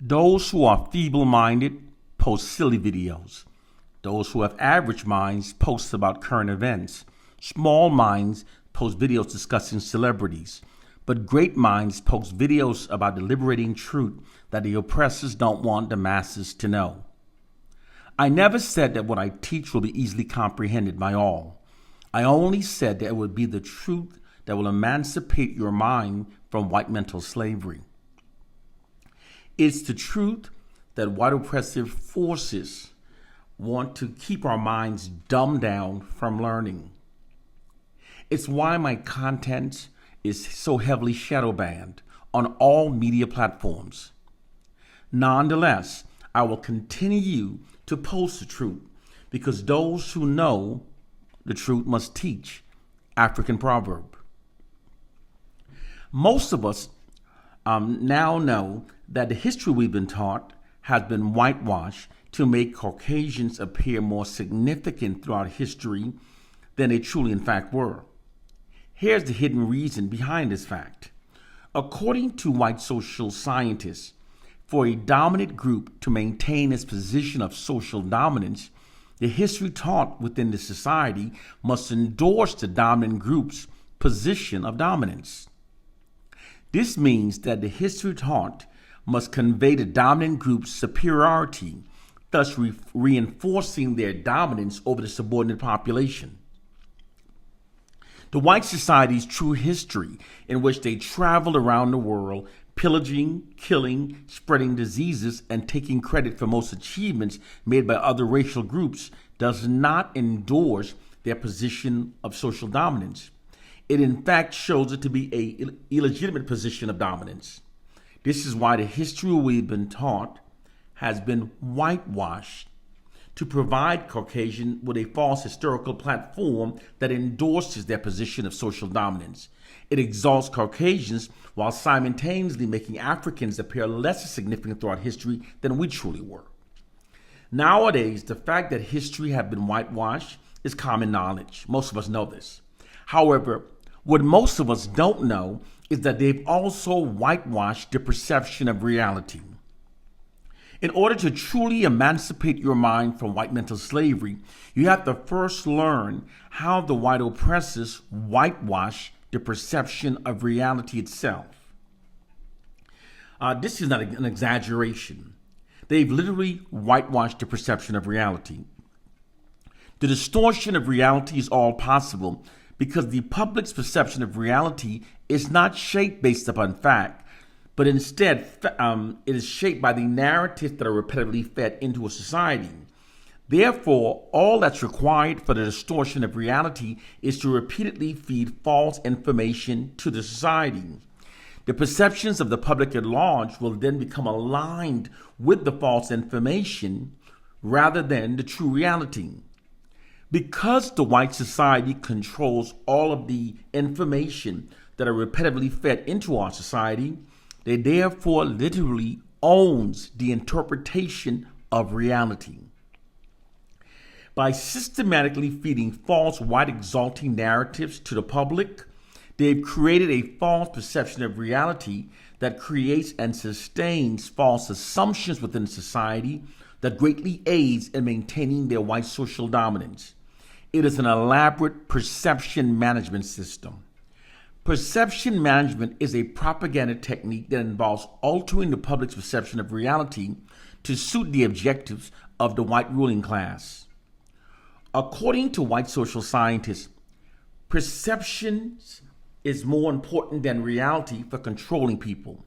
Those who are feeble-minded post silly videos. Those who have average minds post about current events. Small minds post videos discussing celebrities. But great minds post videos about the liberating truth that the oppressors don't want the masses to know. I never said that what I teach will be easily comprehended by all. I only said that it would be the truth that will emancipate your mind from white mental slavery. It's the truth that white oppressive forces want to keep our minds dumbed down from learning. It's why my content is so heavily shadow banned on all media platforms. Nonetheless, I will continue to post the truth because those who know the truth must teach. African proverb. Most of us now know that the history we've been taught has been whitewashed to make Caucasians appear more significant throughout history than they truly in fact were. Here's the hidden reason behind this fact. According to white social scientists, for a dominant group to maintain its position of social dominance, the history taught within the society must endorse the dominant group's position of dominance. This means that the history taught must convey the dominant group's superiority, thus reinforcing their dominance over the subordinate population. The white society's true history, in which they traveled around the world, pillaging, killing, spreading diseases, and taking credit for most achievements made by other racial groups, does not endorse their position of social dominance. It in fact shows it to be an illegitimate position of dominance. This is why the history we've been taught has been whitewashed to provide Caucasians with a false historical platform that endorses their position of social dominance. It exalts Caucasians while simultaneously making Africans appear less significant throughout history than we truly were. Nowadays, the fact that history has been whitewashed is common knowledge. Most of us know this. However, what most of us don't know is that they've also whitewashed the perception of reality. In order to truly emancipate your mind from white mental slavery, you have to first learn how the white oppressors whitewash the perception of reality itself. This is not an exaggeration. They've literally whitewashed the perception of reality. The distortion of reality is all possible because the public's perception of reality is not shaped based upon fact, but instead it is shaped by the narratives that are repetitively fed into a society. Therefore, all that's required for the distortion of reality is to repeatedly feed false information to the society. The perceptions of the public at large will then become aligned with the false information rather than the true reality. Because the white society controls all of the information that are repetitively fed into our society, they therefore literally owns the interpretation of reality. By systematically feeding false white exalting narratives to the public, they've created a false perception of reality that creates and sustains false assumptions within society that greatly aids in maintaining their white social dominance. It is an elaborate perception management system. Perception management is a propaganda technique that involves altering the public's perception of reality to suit the objectives of the white ruling class. According to white social scientists, perceptions is more important than reality for controlling people.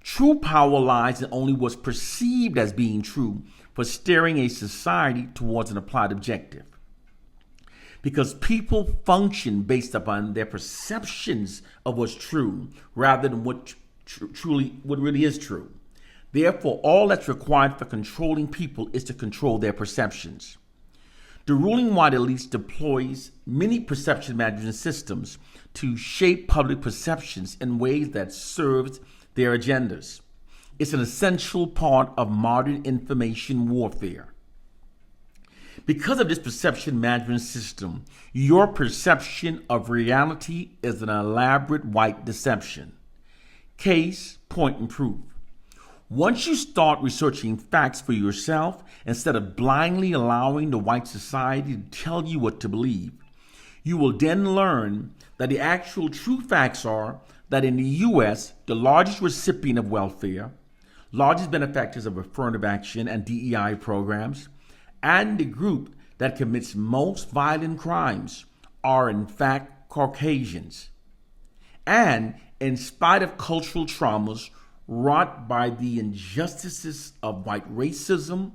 True power lies in only what's perceived as being true for steering a society towards an applied objective. Because people function based upon their perceptions of what's true rather than what really is true. Therefore, all that's required for controlling people is to control their perceptions. The ruling white elite deploys many perception management systems to shape public perceptions in ways that serves their agendas. It's an essential part of modern information warfare. Because of this perception management system, your perception of reality is an elaborate white deception. Case, point, and proof. Once you start researching facts for yourself, instead of blindly allowing the white society to tell you what to believe, you will then learn that the actual true facts are that in the U.S., the largest recipient of welfare, largest benefactors of affirmative action and DEI programs, and the group that commits most violent crimes are in fact Caucasians. And in spite of cultural traumas wrought by the injustices of white racism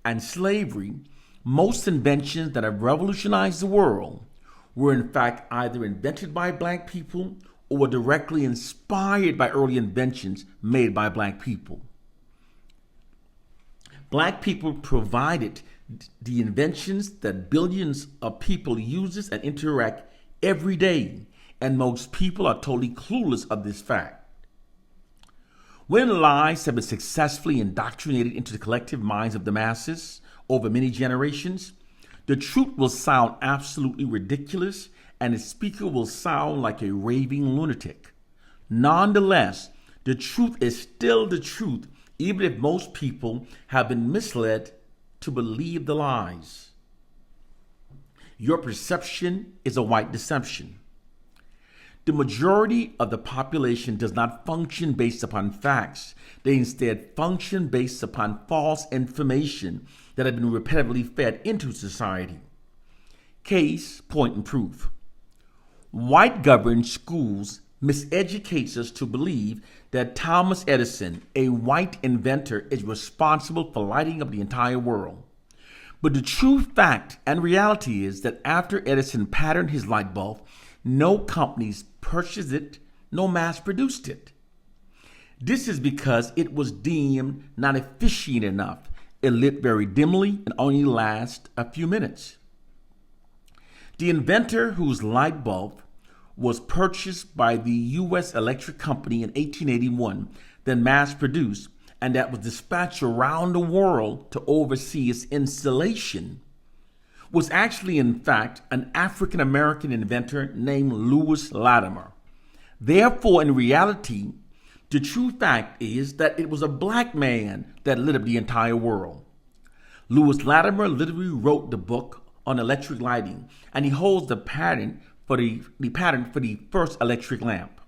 and slavery, most inventions that have revolutionized the world were in fact either invented by black people or were directly inspired by early inventions made by black people. Black people provided the inventions that billions of people use and interact every day, and most people are totally clueless of this fact. When lies have been successfully indoctrinated into the collective minds of the masses over many generations, the truth will sound absolutely ridiculous and the speaker will sound like a raving lunatic. Nonetheless, the truth is still the truth, even if most people have been misled to believe the lies. Your perception is a white deception. The majority of the population does not function based upon facts. They instead function based upon false information that have been repetitively fed into society. Case, point, and proof. White-governed schools miseducates us to believe that Thomas Edison, a white inventor, is responsible for lighting up the entire world. But the true fact and reality is that after Edison patented his light bulb, no companies purchased it, no mass produced it. This is because it was deemed not efficient enough. It lit very dimly and only lasted a few minutes. The inventor whose light bulb was purchased by the U.S. Electric Company in 1881, then mass produced, and that was dispatched around the world to oversee its installation, was actually, in fact, an African-American inventor named Lewis Latimer. Therefore, in reality, the true fact is that it was a black man that lit up the entire world. Lewis Latimer literally wrote the book on electric lighting, and he holds the patent for the first electric lamp.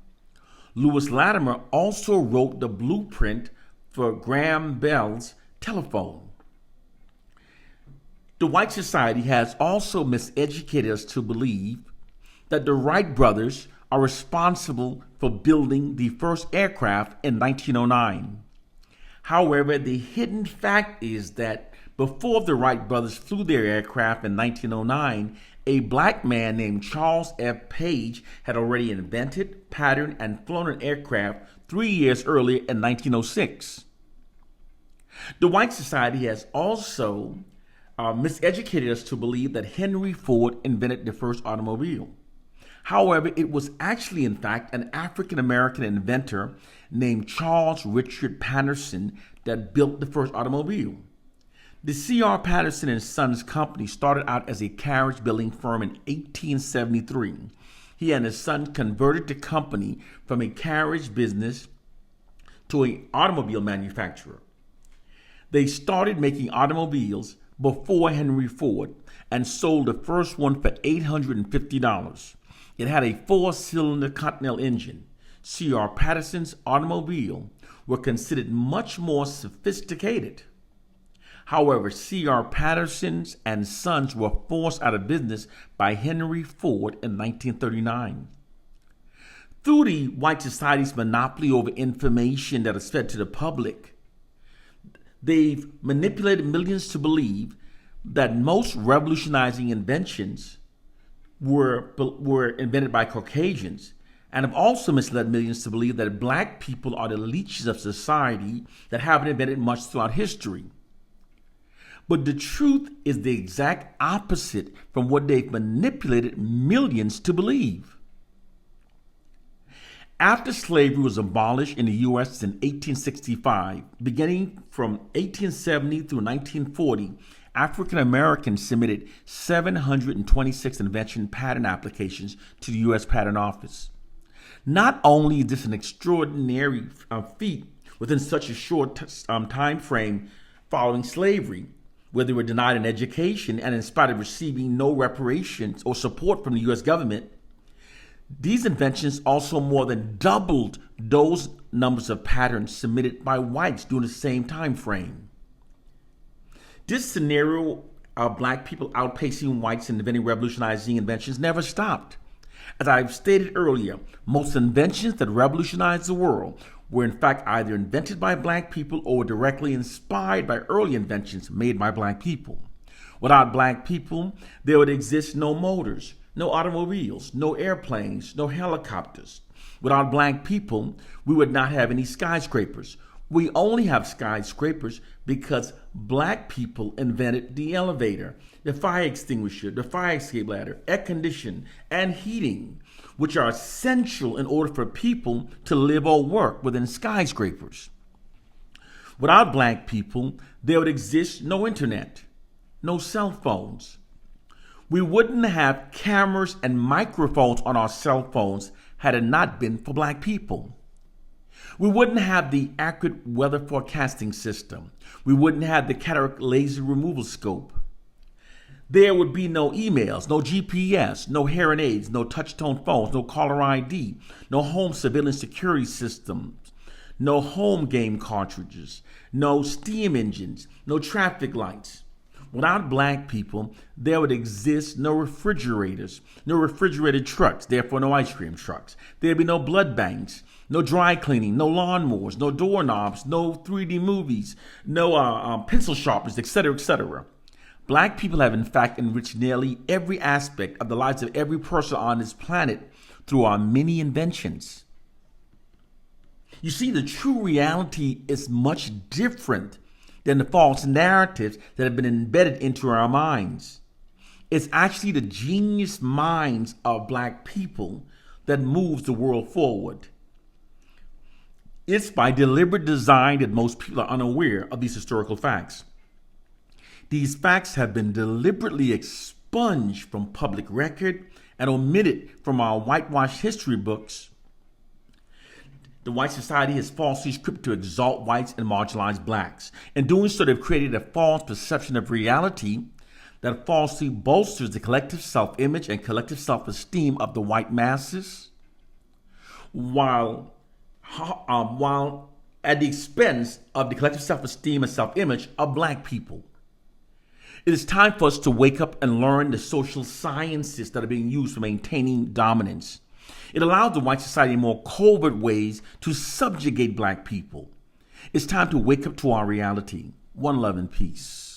Lewis Latimer also wrote the blueprint for Graham Bell's telephone. The white society has also miseducated us to believe that the Wright brothers are responsible for building the first aircraft in 1909. However, the hidden fact is that before the Wright brothers flew their aircraft in 1909, a black man named Charles F. Page had already invented, patterned, and flown an aircraft 3 years earlier in 1906. The white society has also miseducated us to believe that Henry Ford invented the first automobile. However, it was actually, in fact, an African-American inventor named Charles Richard Patterson that built the first automobile. The C.R. Patterson and Sons Company started out as a carriage building firm in 1873. He and his son converted the company from a carriage business to an automobile manufacturer. They started making automobiles before Henry Ford and sold the first one for $850. It had a 4-cylinder Continental engine. C.R. Patterson's automobile were considered much more sophisticated. However, C.R. Patterson's and Sons were forced out of business by Henry Ford in 1939. Through the white society's monopoly over information that is fed to the public, they've manipulated millions to believe that most revolutionizing inventions were invented by Caucasians, and have also misled millions to believe that black people are the leeches of society that haven't invented much throughout history. But the truth is the exact opposite from what they've manipulated millions to believe. After slavery was abolished in the U.S. in 1865, beginning from 1870 through 1940, African Americans submitted 726 invention patent applications to the U.S. Patent Office. Not only is this an extraordinary feat, within such a short time frame following slavery, where they were denied an education and in spite of receiving no reparations or support from the U.S. government. These inventions also more than doubled those numbers of patents submitted by whites during the same time frame. This scenario of black people outpacing whites in inventing revolutionizing inventions never stopped. As I've stated earlier, most inventions that revolutionized the world were in fact either invented by black people or directly inspired by early inventions made by black people. Without black people, there would exist no motors, no automobiles, no airplanes, no helicopters. Without black people, we would not have any skyscrapers. We only have skyscrapers because black people invented the elevator, the fire extinguisher, the fire escape ladder, air conditioning, and heating, which are essential in order for people to live or work within skyscrapers. Without black people, there would exist no internet, no cell phones. We wouldn't have cameras and microphones on our cell phones had it not been for black people. We wouldn't have the accurate weather forecasting system. We wouldn't have the cataract laser removal scope. There would be no emails, no GPS, no hearing aids, no touch-tone phones, no caller ID, no home surveillance security systems, no home game cartridges, no steam engines, no traffic lights. Without black people, there would exist no refrigerators, no refrigerated trucks, therefore no ice cream trucks. There'd be no blood banks, no dry cleaning, no lawnmowers, no doorknobs, no 3D movies, no pencil sharpeners, etc., etc. Black people have in fact enriched nearly every aspect of the lives of every person on this planet through our many inventions. You see, the true reality is much different than the false narratives that have been embedded into our minds. It's actually the genius minds of black people that moves the world forward. It's by deliberate design that most people are unaware of these historical facts. These facts have been deliberately expunged from public record and omitted from our whitewashed history books. The white society has falsely scripted to exalt whites and marginalize blacks. In doing so, they've created a false perception of reality that falsely bolsters the collective self-image and collective self-esteem of the white masses, while at the expense of the collective self-esteem and self-image of black people. It is time for us to wake up and learn the social sciences that are being used for maintaining dominance. It allows the white society in more covert ways to subjugate black people. It's time to wake up to our reality. One love and peace.